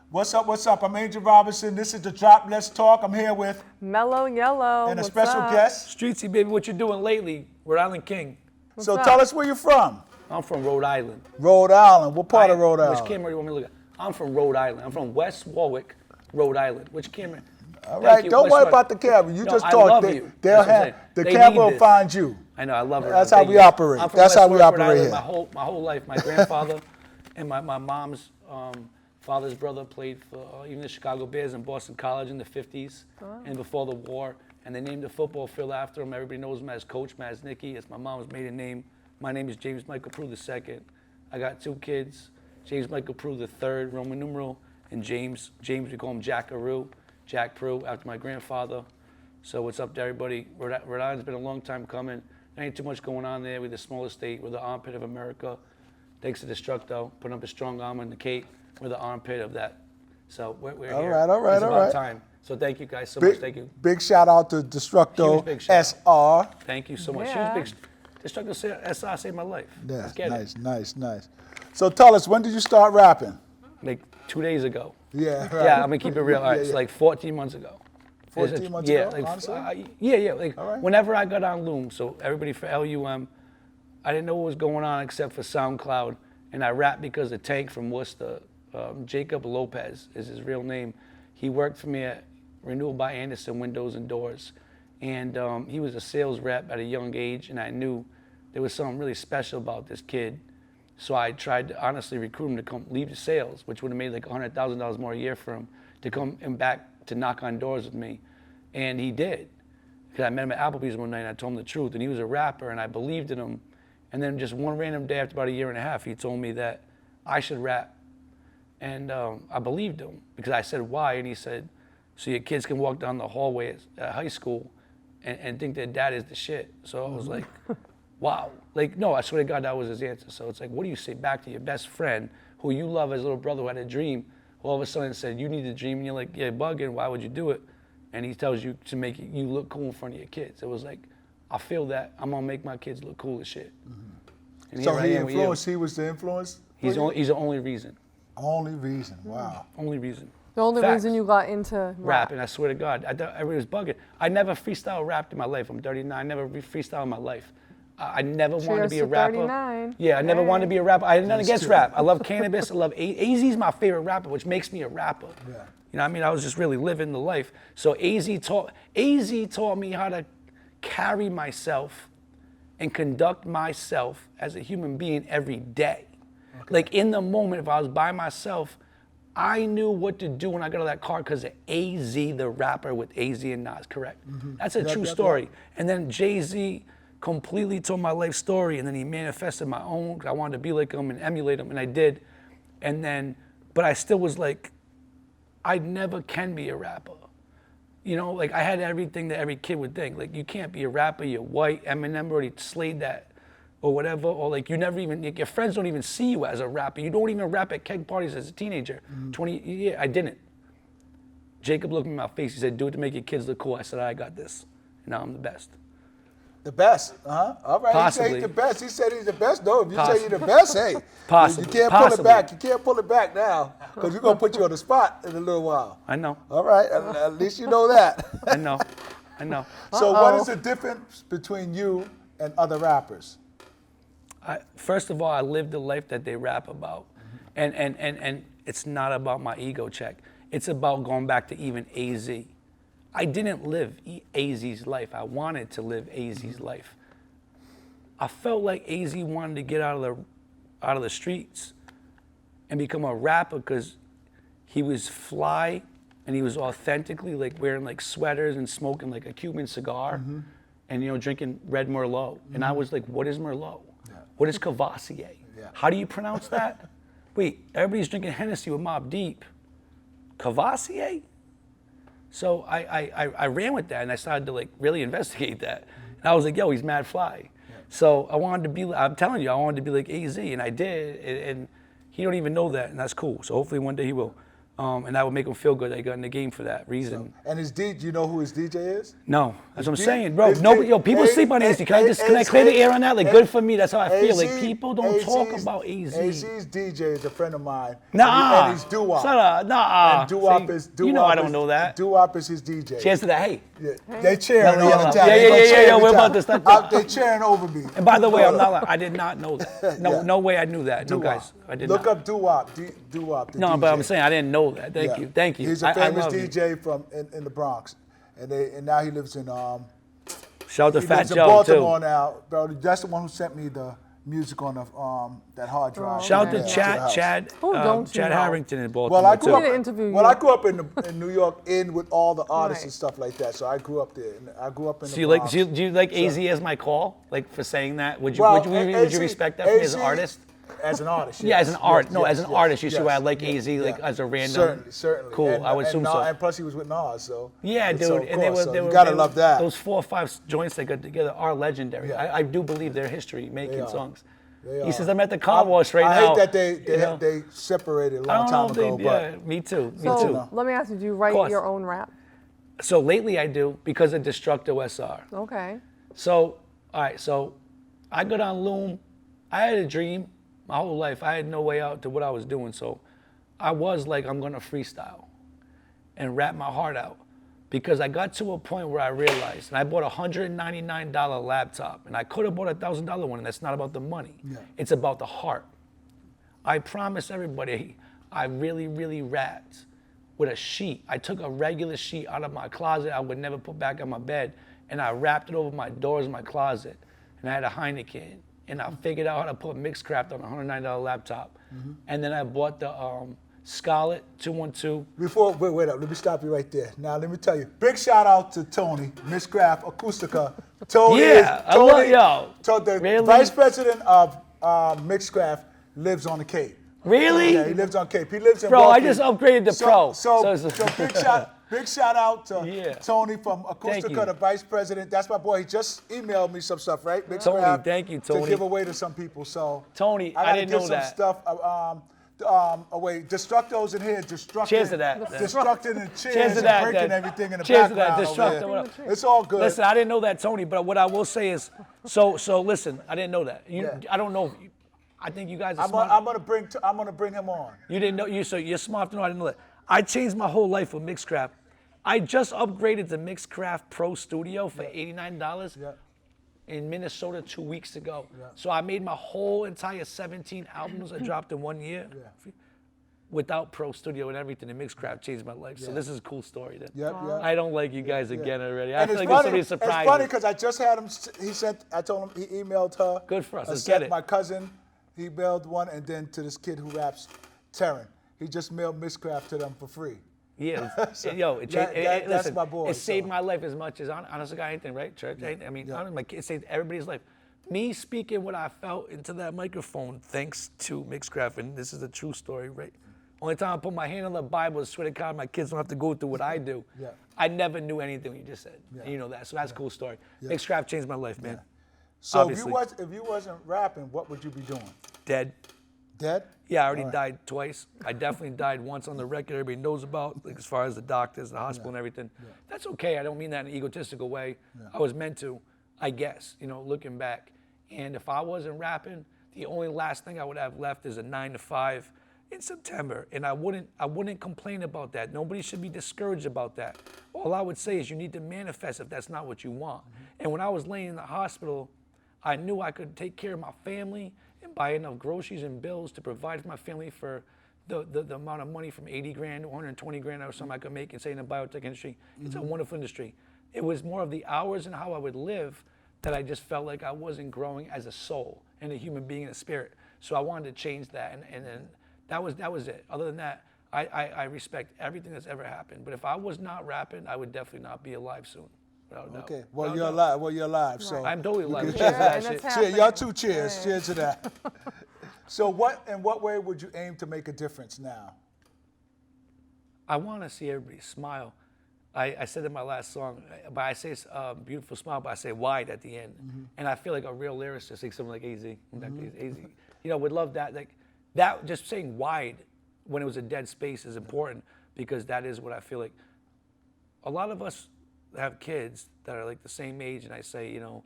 What's up, what's up? I'm Angel Robinson. This is The Drop. Let's Talk. I'm here with... Mellow Yellow. And a What's special up? guest. STREETZ, baby, what you doing lately? Rhode Island King. So up? tell us where you're from. I'm from Rhode Island. Rhode Island. What part of Rhode Island? Which camera do you want me to look at? I'm from Rhode Island. I'm from West Warwick, Rhode Island. Which camera? All right, don't worry about the camera. You No, just I talk. love you. They'll That's what I'm have, saying. the They camera need will this. find you. I know, I love it. That's how we operate. I'm from That's West how we Warwick, Rhode operate Island. here. My whole life, my grandfather and my mom's father's brother played for even the Chicago Bears and Boston College in the 50s and before the war. And they named the football field after him. Everybody knows him as Coach Maznicki. It's my mom's maiden name. My name is James Michael Prue II. I got 2 kids, James Michael Prue III, Roman numeral, and James, we call him Jackaroo, Jack Prue, after my grandfather. So what's up to everybody? Rhode Island's been a long time coming. There ain't too much going on there. We're the smallest state. We're the armpit of America. Thanks to Destructo, putting up a strong arm in the Cape. We're the armpit of that. So we're here. All right. It's about time. So thank you guys so much. Thank you. Big shout out to Destructo Huge big shout SR. Thank you so much. Yeah. Huge big Destructo SR saved my life. Yeah, Let's get it. nice. So tell us, when did you start rapping? Like 2 days ago. Yeah, right. Yeah, I'm gonna keep it real. All right, it's like 14 months ago. 14 months yeah, ago, like, honestly? yeah. Like All right. whenever I got on Loom, so everybody for LUM, I didn't know what was going on except for SoundCloud, and I rapped because the Tank from Worcester, Jacob Lopez is his real name. He worked for me at Renewal by Anderson Windows and Doors, and he was a sales rep at a young age, and I knew there was something really special about this kid. So I tried to honestly recruit him to come leave the sales, which would have made like $100,000 more a year for him, to come and back to knock on doors with me. And he did. Because I met him at Applebee's one night and I told him the truth. And he was a rapper and I believed in him. And then just one random day after about a year and a half, he told me that I should rap. And I believed him because I said, why? And he said, so your kids can walk down the hallway at high school and think their dad is the shit. So I was like, wow. Like, no, I swear to God, that was his answer. So it's like, what do you say back to your best friend who you love as a little brother who had a dream, who all of a sudden said, you need a dream, and you're like, yeah, bugging, why would you do it? And he tells you to make you look cool in front of your kids. It was like, I feel that I'm gonna make my kids look cool as shit. And So here I he am with you. influenced, he was the influence? He's the only reason. Only reason, wow. Only reason. The only Facts. reason you got into Rap, and I swear to God, I thought everybody was bugging. I never freestyle rapped in my life. I'm 39, I never freestyle in my life. I never wanted to be a Cheers to rapper. 39. Yeah, I never wanted to be a rapper. I had nothing against too. rap. I love cannabis. I love AZ's my favorite rapper, which makes me a rapper. Yeah. You know what I mean? I was just really living the life. So AZ taught me how to carry myself and conduct myself as a human being every day. Okay. Like in the moment, if I was by myself, I knew what to do when I got out of that car because of AZ, the rapper with AZ and Nas, correct? That's a true story. And then Jay-Z completely told my life story, and then he manifested my own. I wanted to be like him and emulate him, and I did. And then, but I still was like, I never can be a rapper. You know, like I had everything that every kid would think. Like you can't be a rapper, you're white, Eminem already slayed that, or whatever, or like you never even, like your friends don't even see you as a rapper. You don't even rap at keg parties as a teenager. 20, yeah, I didn't. Jacob looked me in my face, he said, do it to make your kids look cool. I said, I got this, and now I'm the best. The best, all right. Possibly. He said he's the best. He said he's the best. No, if you say Possibly. you're the best, hey, Possibly. you can't pull it Possibly. back. You can't pull it back now because we're gonna put you on the spot in a little while. I know, All right, at least you know that. I know. So what is the difference between you and other rappers? First of all, I live the life that they rap about. And it's not about my ego check. It's about going back to even AZ. I didn't live AZ's life. I wanted to live AZ's life. I felt like AZ wanted to get out of the streets and become a rapper because he was fly and he was authentically like wearing like sweaters and smoking like a Cuban cigar and, you know, drinking red Merlot. And I was like, what is Merlot? What is Cavassier? How do you pronounce that? Wait, everybody's drinking Hennessy with Mobb Deep. Cavassier? So I ran with that and I started to like really investigate that. And I was like, yo, he's mad fly. So I wanted to be, I'm telling you, I wanted to be like AZ, and I did. And he don't even know that, and that's cool. So hopefully one day he will. And that would make them feel good. They got in the game for that reason. And his DJ, you know who his DJ is? No, that's what I'm D- saying, bro. it's Nobody, D- yo, people A- sleep on AZ. Can I clear the air on that? Like, good for me. That's how I feel. Like, people don't talk about AZ. AZ's DJ is a friend of mine. Nah. And he's doo-wop. Shut up. Nah. And doo-wop See, is doo-wop. you know I don't know that. Doo-wop is his DJ. Cheers to that. Hey. Yeah. They cheering No, all the no. time. Yeah, They yeah, gonna yeah, cheer yeah, every we're about time. to start They cheering over me. And by the way, I'm not lying. I did not know that. No, Yeah. no way I knew that. No, Doo-wop. guys, I did Look not. up doo-wop. Doo-wop. the No, DJ. but I'm saying I didn't know that. Thank Yeah. you. Thank you. He's a I famous love you. DJ from in the Bronx, and now he lives in Shout out to he Fat lives in Joe, Baltimore too. now, bro. That's the one who sent me the music on the that hard drive. Shout out Yeah, to the Chad, house. Chad, Who don't you Chad know? Harrington in Baltimore, Well, I grew too. up. We need to interview Well, you. I grew up in New York, with all the artists and Right. stuff like that. So I grew up there. And I grew up in So the you like, Bronx. do you like AZ as my call, like for saying that? Would you, Well, would you respect that from me as an AZ artist? As an artist, Yeah, as yes, an art. yes, No, as an yes, artist, you see why I yes, like yeah, AZ, like yeah. as a random. Certainly. Cool, And, I would assume so. And plus, he was with Nas, so. Yeah, dude, So, of and they course, were, so they you were, gotta they love were- that. Those 4 or 5 joints they got together are legendary. Yeah. I do believe their history making are. songs. They He are. says I'm at the car wash right I now. hate that you know? they separated a I long don't know time if they, ago, yeah, but me too, me So too. let me ask you, do you write course. your own rap? So lately I do because of Destructo SR. Okay. So, all right, so I got on Loom. I had a dream my whole life. I had no way out to what I was doing. So I was like, I'm going to freestyle and rap my heart out because I got to a point where I realized, and I bought a $199 laptop, and I could have bought a $1,000 one, and that's not about the money. Yeah. It's about the heart. I promise everybody, I really, really rapped with a sheet. I took a regular sheet out of my closet I would never put back on my bed, and I wrapped it over my doors in my closet. And I had a Heineken, and I figured out how to put Mixcraft on a $109 laptop. And then I bought the Scarlett 212. wait up. Let me stop you right there. Now, let me tell you. Big shout out to Tony, Miss Craft Acoustica. Tony Yeah, I love- yo, the really? vice president of Mixcraft lives on the Cape. Really? Yeah, he lives on Cape. He lives in Bro, I Brooklyn. just upgraded to Pro. So So- big shout out to Yeah. Tony from Thank Acoustica, you. the vice president. That's my boy. He just emailed me some stuff, right? Big Tony, Craft, thank you, To Tony. give away to some people. So Tony, I gotta didn't give know some that. stuff. Wait, Destructo's in here. Destructing. Cheers to that. Destructing and cheers Cheers to and that, breaking Dad. everything in the Cheers to that, background. over Destructo, there. what It's all good. Listen, I didn't know that, Tony, but what I will say is, so listen, I didn't know that. Yeah. I don't know. I think you guys are I'm smart. gonna bring him on. You didn't know, so you're smart to know I didn't know that. I changed my whole life with Mixcraft. I just upgraded to Mixcraft Pro Studio for $89 Yeah. in Minnesota 2 weeks ago. Yeah. So I made my whole entire 17 albums I dropped in 1 year without Pro Studio and everything. And Mixcraft changed my life. So this is a cool story. Then. Yep, yep. I don't like you guys again already. I And feel it's like there's funny. somebody surprised. It's funny because I just had him. I told him he emailed her. Good for us, I let's sent get it. My cousin, he mailed one, and then to this kid who raps, Terran. He just mailed Mixcraft to them for free. Yeah, So yo, that's listen, my boy, it saved so. my life as much as honestly got anything, right? Church, I mean, it saved everybody's life. Me speaking what I felt into that microphone, thanks to Mixcraft, and this is a true story, right? Only time I put my hand on the Bible is swear to God, my kids don't have to go through what I do. Yeah. I never knew anything you just said. Yeah. And you know that, so that's a cool story. Mixcraft changed my life, man. So Obviously. if you wasn't rapping, what would you be doing? Dead. Dead? Yeah, I already All right. died twice. I definitely died once on the record everybody knows about, like as far as the doctors, the hospital and everything. That's okay. I don't mean that in an egotistical way. I was meant to, I guess, looking back. And if I wasn't rapping, the only last thing I would have left is a 9 to 5 in September. And I wouldn't complain about that. Nobody should be discouraged about that. All I would say is you need to manifest if that's not what you want. And when I was laying in the hospital, I knew I could take care of my family and buy enough groceries and bills to provide for my family for the amount of money from 80 grand to 120 grand or something I could make and say in the biotech industry. It's a wonderful industry. It was more of the hours and how I would live that I just felt like I wasn't growing as a soul and a human being and a spirit. So I wanted to change that, and then that was it. Other than that, I respect everything that's ever happened. But if I was not rapping, I would definitely not be alive soon. Without a doubt. Okay. Well, Without a you're doubt. alive. Well, you're alive. So I'm totally alive. can- Cheers to that and shit. it's Cheers. happening. Y'all two cheers. Yeah. Cheers to that. So in what way would you aim to make a difference now? I want to see everybody smile. I said in my last song, but I say beautiful smile, but I say wide at the end. And I feel like a real lyricist, like someone like AZ, would love that. Like that, just saying wide when it was a dead space is important because that is what I feel like. A lot of us have kids that are like the same age, and I say, you know,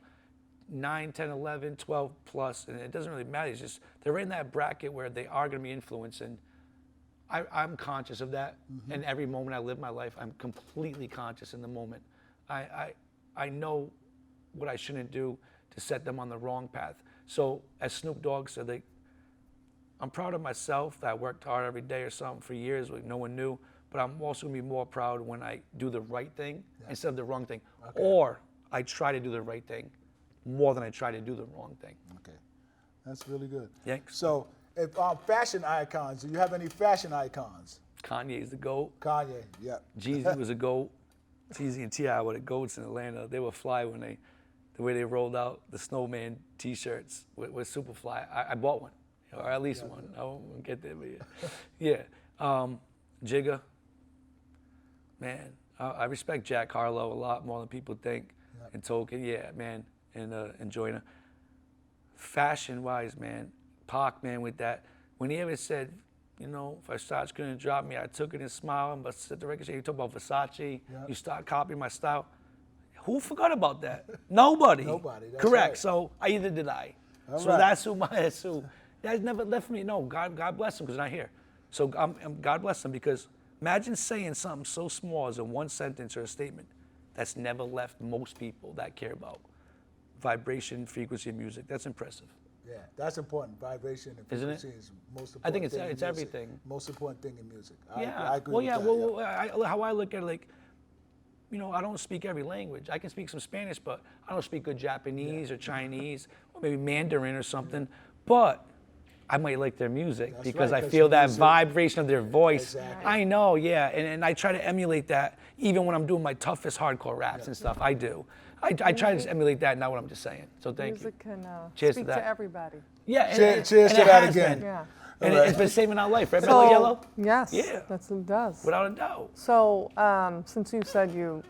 9, 10, 11, 12 plus, and it doesn't really matter. It's just they're in that bracket where they are going to be influenced, and I'm conscious of that. And every moment I live my life, I'm completely conscious in the moment. I know what I shouldn't do to set them on the wrong path. So as Snoop Dogg said, like, I'm proud of myself that I worked hard every day or something for years when no one knew, but I'm also gonna be more proud when I do the right thing instead of the wrong thing. Okay. Or I try to do the right thing more than I try to do the wrong thing. Okay, that's really good. Thanks. So, if fashion icons, do you have any fashion icons? Kanye's the GOAT. Kanye, yeah. Jeezy was a GOAT. Jeezy and T.I. were the GOATs in Atlanta. They were fly when the way they rolled out the Snowman T-shirts with super fly. I bought one, or at least one. I won't get there, but yeah. Jigga, man, I respect Jack Harlow a lot more than people think. And Token, yeah, man, and Joyner. Fashion-wise, man, Pac, man, with that. When he ever said, you know, Versace couldn't drop me, I took it and smiled, but set the record straight. You talk about Versace, you start copying my style. Who forgot about that? Nobody. Nobody, that's Correct. right. So either did I. All So right. that's who. That never left me. No, God bless him because not here. So God bless him because imagine saying something so small as in one sentence or a statement that's never left most people that care about vibration, frequency, and music. That's impressive. Yeah, that's important. Vibration and Isn't it? frequency is most important. I think thing in it's music. everything. Most important thing in music. Yeah. I agree Well, with yeah. that. Well, how I look at it, like, you know, I don't speak every language. I can speak some Spanish, but I don't speak good Japanese or Chinese or maybe Mandarin or something. But I might like their music That's because right, I 'cause feel that music- vibration of their voice. Exactly. I know, yeah, and I try to emulate that even when I'm doing my toughest hardcore raps and stuff. I do. I try to emulate that, not what I'm just saying. So thank Music you. can Cheers to speak that. to everybody. Yeah. and- Cheers and to it that has again. been. Yeah. And All right. it's been saving our life, right, Mellow Yellow? Yes. Yeah. That's what it does. Without a doubt. So, since you said you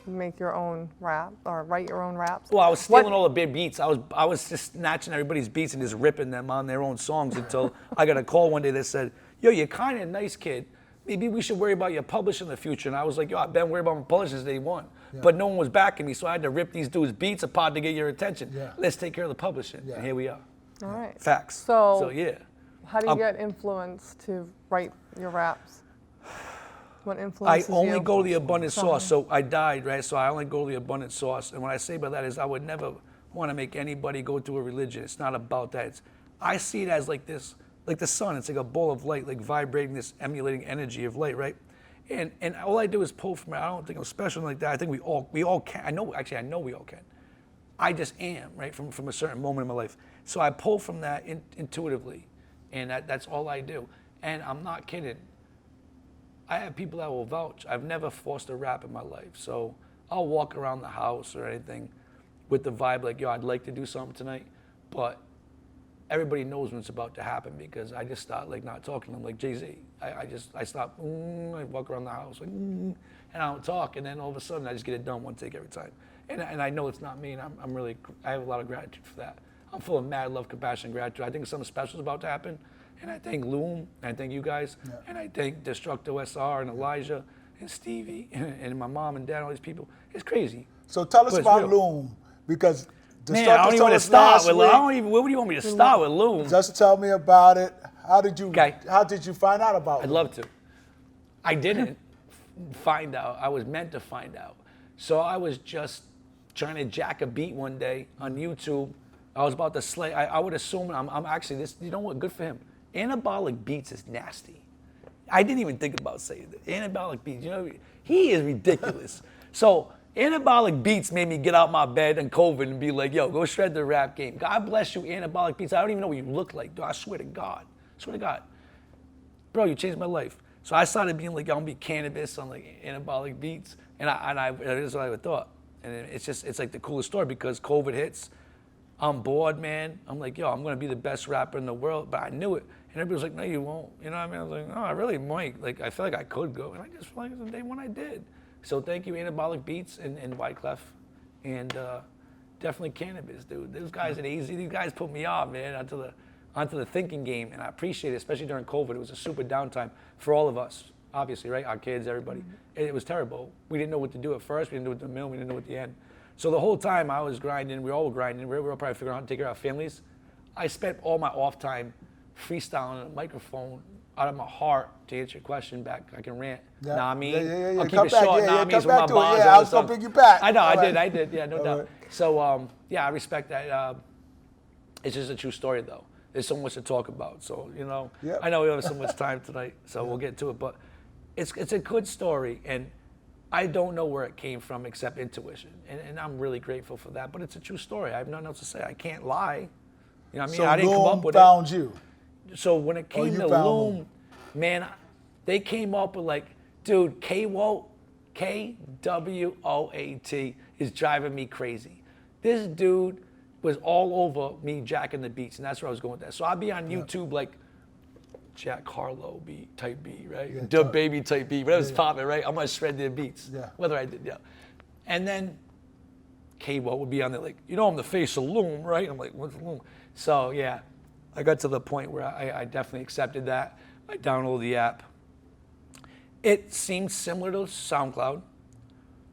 make your own rap or write your own raps. Well, I was stealing what- all the big beats. I was just snatching everybody's beats and just ripping them on their own songs until I got a call one day that said, "Yo, you're kind of a nice kid. Maybe we should worry about your publishing in the future." And I was like, "Yo, I've been worried about my publishing since day one." But no one was backing me, so I had to rip these dudes' beats apart to get your attention. Yeah. Let's take care of the publishing. Yeah. And here we are. All right. Facts. So, yeah. how do you get influence to write your raps? What I influences only you? go to the abundant Go source. ahead. So I died, right? So I only go to the abundant source. And what I say by that is I would never want to make anybody go to a religion. It's not about that. I see it as like this, like the sun. It's like a ball of light, like vibrating this emulating energy of light, right? And all I do is pull from it. I don't think I'm special like that. I think we all can. I know we all can. I just am, right, from a certain moment in my life. So I pull from that intuitively, and that's all I do. And I'm not kidding. I have people that will vouch. I've never forced a rap in my life. So I'll walk around the house or anything with the vibe like, yo, I'd like to do something tonight, but everybody knows when it's about to happen because I just start like not talking. I'm like Jay-Z. I stop, I walk around the house, like, and I don't talk, and then all of a sudden I just get it done one take every time. And I know it's not me, and I have a lot of gratitude for that. I'm full of mad love, compassion, gratitude. I think something special is about to happen, and I thank Loom, and I thank you guys, and I thank Destructo SR and Elijah and Stevie and my mom and dad, all these people. It's crazy. So tell us But it's about real. Loom, because Man, I don't even want to start with Loom. Where would you want me to start with Loom? Just tell me about it. How did you Okay. find out about it? I'd love to. I didn't find out. I was meant to find out. So I was just trying to jack a beat one day on YouTube. I was about to slay. I would assume I'm actually this. You know what? Good for him. Anabolic Beats is nasty. I didn't even think about saying that. Anabolic Beats. You know, he is ridiculous. So Anabolic Beats made me get out my bed in COVID and be like, yo, go shred the rap game. God bless you, Anabolic Beats. I don't even know what you look like, dude. I swear to God. I swear to God. Bro, you changed my life. So I started being like, I'm gonna be cannabis on like Anabolic Beats. And that's what I would thought. And it's like the coolest story because COVID hits. I'm bored, man. I'm like, yo, I'm gonna be the best rapper in the world, but I knew it. And everybody was like, no, you won't. You know what I mean? I was like, no, I really might. Like, I feel like I could go. And I just feel like the day when I did. So thank you, Anabolic Beats and Wyclef. And definitely cannabis, dude. Those guys at AZ, these guys put me off, man, onto the thinking game, and I appreciate it, especially during COVID. It was a super downtime for all of us, obviously, right? Our kids, everybody. It was terrible. We didn't know what to do at first. We didn't know what to the middle. We didn't know what the end. So the whole time I was grinding. We all were grinding. We were all probably figuring out how to take care of our families. I spent all my off time freestyling on a microphone out of my heart to answer your question back. I can rant. Yeah. Nah, I mean, Yeah. I'll keep Come it back. short. Yeah, Nah, I come mean, with back my to it. bars. Yeah, I was gonna bring you back. I know, All I right. did. Yeah, no All doubt. right. So, yeah, I respect that. It's just a true story, though. There's so much to talk about. So, Yep. I know we don't have so much time tonight, so we'll get to it. But it's a good story, and I don't know where it came from except intuition, and I'm really grateful for that. But it's a true story. I have nothing else to say. I can't lie. You know what I mean? So I didn't come Loom up with found you. So when it came you to found Loom, Loom. man, they came up with like, dude, K-Woat, K-W-O-A-T is driving me crazy. This dude was all over me jacking the beats, and that's where I was going with that. So I'd be on YouTube like Jack Harlow beat, type beat, right? Yeah, Dub Baby type beat, whatever's popping, right? I'm gonna shred their beats. Yeah. Whether I did, yeah. And then K-Woat would be on there like, I'm the face of Loom, right? I'm like, what's Loom? So yeah, I got to the point where I definitely accepted that. I downloaded the app. It seems similar to SoundCloud,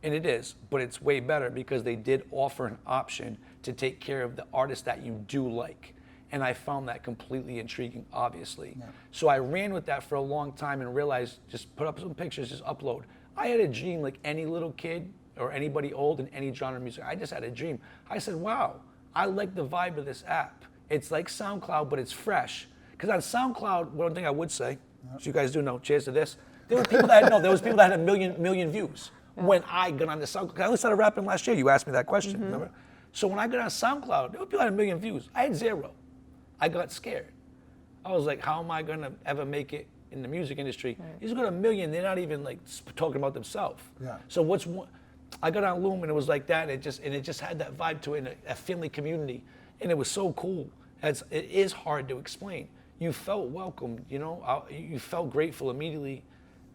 and it is, but it's way better because they did offer an option to take care of the artists that you do like. And I found that completely intriguing, obviously. Yeah. So I ran with that for a long time and realized just put up some pictures, just upload. I had a dream like any little kid or anybody old in any genre of music. I just had a dream. I said, wow, I like the vibe of this app. It's like SoundCloud, but it's fresh. Because on SoundCloud, one thing I would say, so you guys do know, cheers to this, there were people that had a million views when I got on the SoundCloud. I only started rapping last year. You asked me that question, remember? So when I got on SoundCloud, there were people that had 1 million views. I had 0. I got scared. I was like, how am I gonna ever make it in the music industry? Right. These got 1 million, they're not even like talking about themselves. Yeah. So what's one? I got on Loom and it was like that, and it just had that vibe to it, a family community, and it was so cool. It is hard to explain. You felt welcomed, you felt grateful immediately,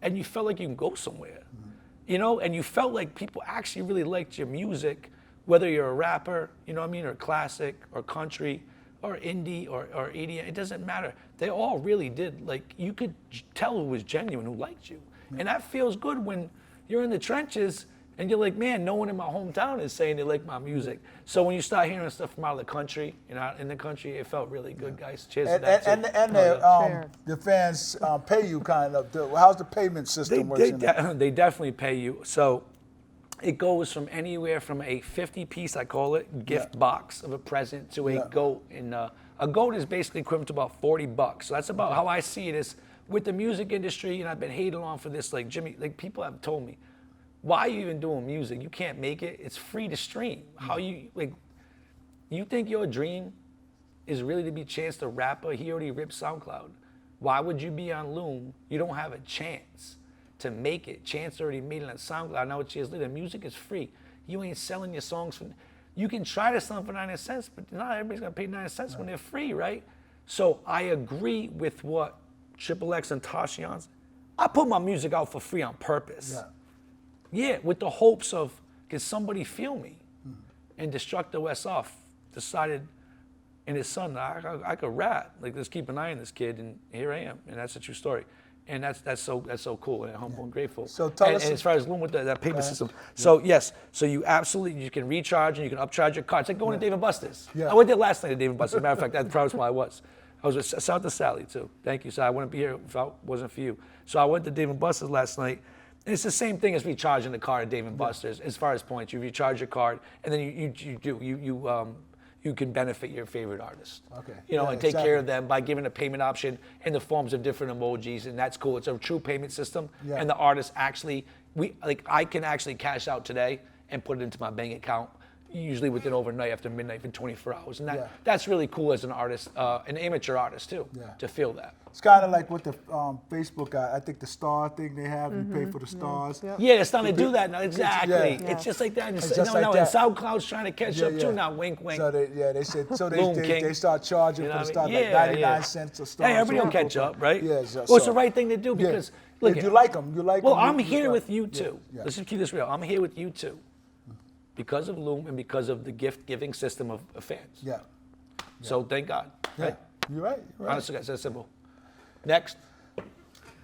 and you felt like you can go somewhere, and you felt like people actually really liked your music, whether you're a rapper, or classic, or country, or indie, or EDM, it doesn't matter. They all really did, like, you could tell who was genuine, who liked you. And that feels good when you're in the trenches and you're like, man, no one in my hometown is saying they like my music. So when you start hearing stuff from out of the country, in the country, it felt really good, guys. Cheers to that. The fans pay you kind of. How's the payment system working? They definitely pay you. So it goes from anywhere from a 50-piece, I call it, gift box of a present to a goat. And a goat is basically equivalent to about $40. So that's about how I see it is with the music industry. And I've been hating on for this, like Jimmy, like people have told me, why are you even doing music? You can't make it. It's free to stream. How you think your dream is really to be Chance the Rapper? He already ripped SoundCloud. Why would you be on Loom? You don't have a chance to make it. Chance already made it on SoundCloud. Now it's years later. Music is free. You ain't selling your songs for. You can try to sell them for 99 cents, but not everybody's gonna pay 99 cents when they're free, right? So I agree with what Triple X and Tashian's. I put my music out for free on purpose. Yeah, with the hopes of, can somebody feel me? And Destructo SF decided and his son, I could rap. Like, let's keep an eye on this kid, and here I am. And that's a true story. And that's so cool and humble and grateful. So tell us. And as far as Loom with that payment system. So yes, so you can recharge and you can upcharge your card. It's like going to Dave & Buster's. I went there last night at Dave & Buster's. As a matter of fact, that's the proudest one I was. I was with South to Sally too. Thank you. So I wouldn't be here if it wasn't for you. So I went to Dave & Buster's last night. And it's the same thing as recharging the card at Dave & Buster's. As far as points, you recharge your card, and then you can benefit your favorite artist. Okay. And take care of them by giving a payment option in the forms of different emojis, and that's cool. It's a true payment system, and the artist actually, I can actually cash out today and put it into my bank account, usually within overnight after midnight for 24 hours, and that's really cool as an artist, an amateur artist too, to feel that. It's kind of like what the Facebook guy, I think the star thing they have, you pay for the stars. Yeah, it's starting to do that now, exactly. Yeah. It's just like that. It's just like that. And SoundCloud's trying to catch up too now, wink, wink. So they said, they start charging for the stars like 99 cents a star. Hey, everybody will catch up, right? Yeah. Well, it's the right thing to do because, look. You like them, Well, I'm here with you too. Let's just keep this real. I'm here with you too. Because of Loom and because of the gift-giving system of fans. Yeah. So thank God. Right? You're right. You're right. Honestly, guys, that's simple. Next.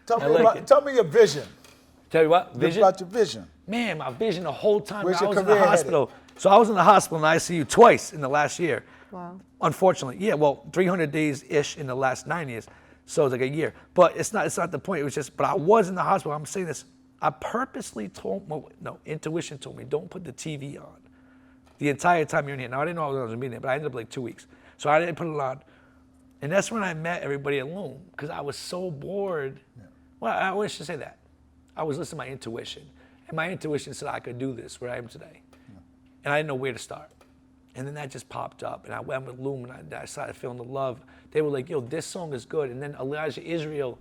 Tell I me, like it. tell me your vision. Tell you what, vision. About your vision. Man, my vision the whole time Where's I your was in the career hospital. So I was in the hospital in the ICU twice in the last year. Wow. Unfortunately, yeah. Well, 300 days-ish in the last 9 years. So it's like a year. But it's not the point. It was just, but I was in the hospital. I'm saying this. I purposely intuition told me, don't put the TV on the entire time you're in here. Now, I didn't know I was going to be there, but I ended up like 2 weeks. So I didn't put it on. And that's when I met everybody at Loom, because I was so bored. Yeah. Well, I wish to say that. I was listening to my intuition. And my intuition said I could do this where I am today. Yeah. And I didn't know where to start. And then that just popped up. And I went with Loom, and I started feeling the love. They were like, yo, this song is good. And then Elijah Israel,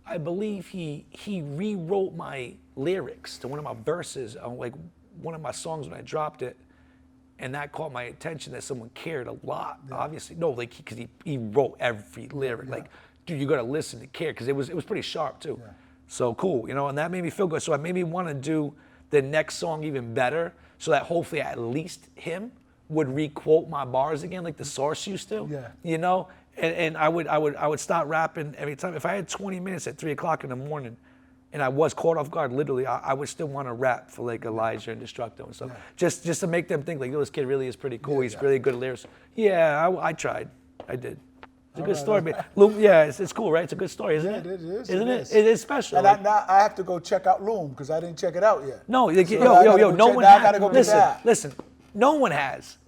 I believe he rewrote my lyrics to one of my verses on like one of my songs when I dropped it. And that caught my attention that someone cared a lot, obviously. No, like, because he wrote every lyric. Like, dude, you got to listen to care, because it was pretty sharp, too. Yeah. So cool, you know, and that made me feel good. So it made me want to do the next song even better, so that hopefully at least him would re-quote my bars again, like the Source used to. Yeah. You know, and I would start rapping every time. If I had 20 minutes at 3 o'clock in the morning, and I was caught off guard, literally, I would still want to rap for like Elijah and Destructo and stuff. Yeah. Just to make them think like, oh, this kid really is pretty cool. He's really good at lyrics. Yeah, I tried. I did. It's a good story. Loom, yeah, it's cool, right? It's a good story, isn't it? It is. Isn't it? It is special. And now I have to go check out Loom, because I didn't check it out yet. No, like, so no one has. Go listen, no one has.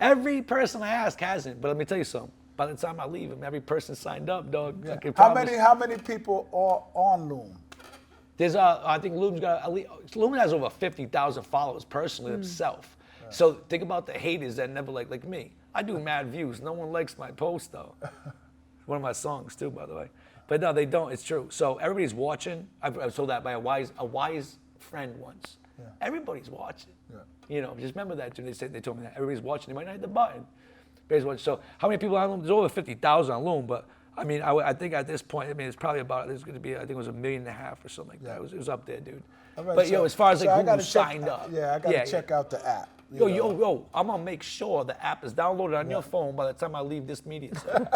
Every person I ask hasn't. But let me tell you something. By the time I leave, every person signed up, dog. Yeah. I can promise. How many people are on Loom? There's I think Loom has over 50,000 followers personally himself. Right. So think about the haters that never like me. I do mad views. No one likes my post though. One of my songs too, by the way. But no, they don't. It's true. So everybody's watching. I was told that by a wise friend once. Yeah. Everybody's watching. Yeah. You know, just remember that. They told me that everybody's watching. They might not hit the button. Everybody's watching. So how many people on Loom? There's over 50,000 on Loom, but. I mean, I think at this point, it's probably about, there's going to be, I think it was 1.5 million or something like that. It was up there, dude. Right, but, as far as like who signed up. Yeah, I got to check out the app. Yo, I'm going to make sure the app is downloaded on your phone by the time I leave this media set.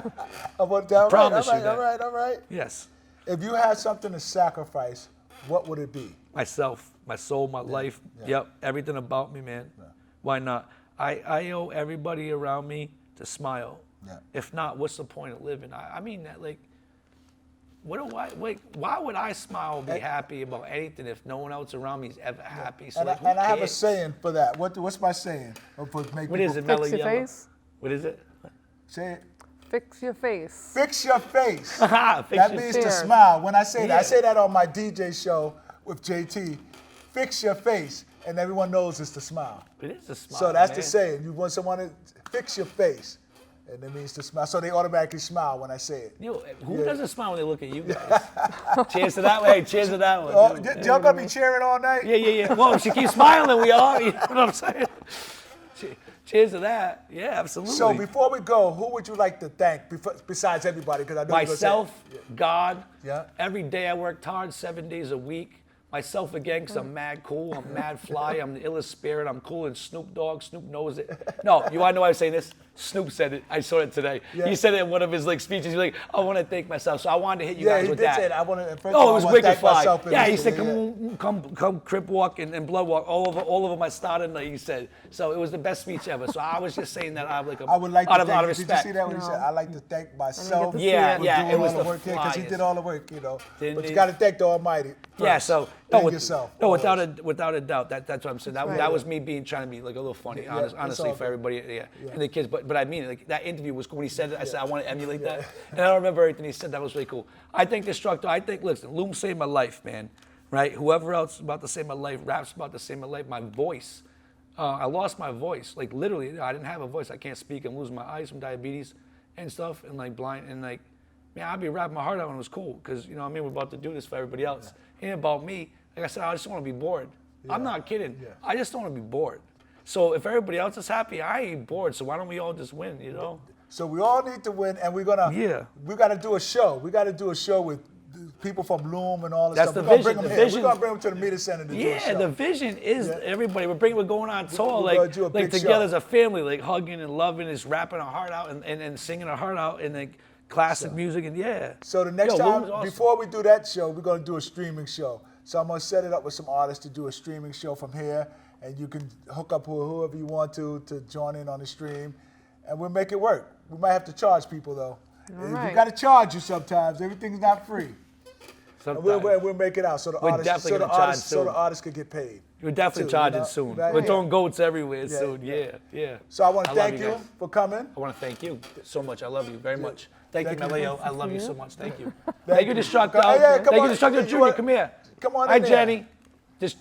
I promise you that. All right. Yes. If you had something to sacrifice, what would it be? Myself, my soul, my life. Yeah. Yep, everything about me, man. Yeah. Why not? I owe everybody around me to smile. Yeah. If not, what's the point of living? I mean that, like, why would I smile and be happy about anything if no one else around me is ever happy? So and I have a saying for that. What's my saying? What is it, Fix your face? What is it? Say it. Fix your face. Fix your face. That means to smile. When I say that, I say that on my DJ show with JT. Fix your face, and everyone knows it's to smile. It is a smile. So that's the saying. You want someone to fix your face. And it means to smile. So they automatically smile when I say it. Who doesn't smile when they look at you guys? Cheers to that one. Hey, cheers to that one. Oh, y'all gonna be cheering all night? Yeah. Well, if she keeps smiling, we are. You know what I'm saying? Cheers to that. Yeah, absolutely. So before we go, who would you like to thank besides everybody? Because I know myself, God. Yeah. Every day I worked hard, 7 days a week. Myself again, because I'm mad cool, I'm mad fly, I'm the illest spirit, I'm cool, and Snoop knows it. No, you want to know why I'm saying this? Snoop said it. I saw it today. Yeah. He said it in one of his speeches. He's like, I want to thank myself. So I wanted to hit you guys with that. Say it. I want to. First it was wicked fly. Yeah, he said, come, crip walk and blood walk all over my starting. He said. So it was the best speech ever. So I was just saying that I would like out of respect. Did you see that when he said, I like to thank myself? Yeah, it was the work here because he did all the work, But you got to thank the Almighty first. Yeah, so yourself. No, without a doubt. That's what I'm saying. That was me trying to be like a little funny, honestly, for everybody. Yeah, and the kids. But I mean, like that interview was cool. When he said it, I said I want to emulate that, and I don't remember everything he said. That was really cool. I think Destructo. Listen, Loom saved my life, man. Right? Whoever else is about to save my life, rap's about to save my life. My voice, I lost my voice. Like literally, I didn't have a voice. I can't speak. I'm losing my eyes from diabetes and stuff, and like blind, and like, man, I'd be rapping my heart out when it was cool, because we're about to do this for everybody else. It ain't about me. Like I said, I just want to be bored. I'm not kidding. I just don't want to be bored. So if everybody else is happy, I ain't bored. So why don't we all just win, So we all need to win, and we got to do a show. We got to do a show with people from Loom and all this stuff. We're going to bring them here. We're going to bring them to the media center to do a show. Yeah, the vision is everybody. We're going on tour, like together as a family, like hugging and loving, just rapping our heart out and singing our heart out, and like classic music, and yeah. So the next Yo, time, Loom's awesome. before we do that show, we're going to do a streaming show. So I'm going to set it up with some artists to do a streaming show from here, and you can hook up whoever you want to join in on the stream, and we'll make it work. We might have to charge people, though. We right. got to charge you sometimes. Everything's not free. And we'll make it out so the artists can get paid. We're definitely charging soon. Right We're here. throwing goats everywhere soon. Yeah. So I want to love thank you guys. for coming. I want to thank you so much. I love you very much. Thank you, Thank you. Maleo. I love you so much. Thank you. Thank you, Destructo. Yeah, come Thank you, on. Destructo You Jr. want- Come here. Come on Hi, in there. Jenny.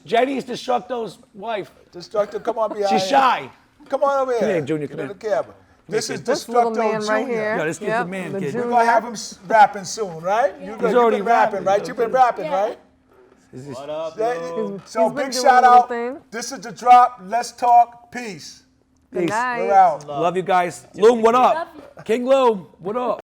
Jenny's Destructo's wife. Destructor, come on behind. She's shy. Come on over here. Come here, Junior, come Get in here. the camera. This is This little Destructo man Jr. right here. Yo, this kid's a man, the kid. We're junior. going to have him rapping soon, right? You've already been rapping, rapping. right? You've been rapping, right? What up, So He's been big doing shout a little out. thing. This is The Drop. Let's talk. Peace. Good Peace. night. We're out. Love you guys. Loom, what up? King Loom, what up?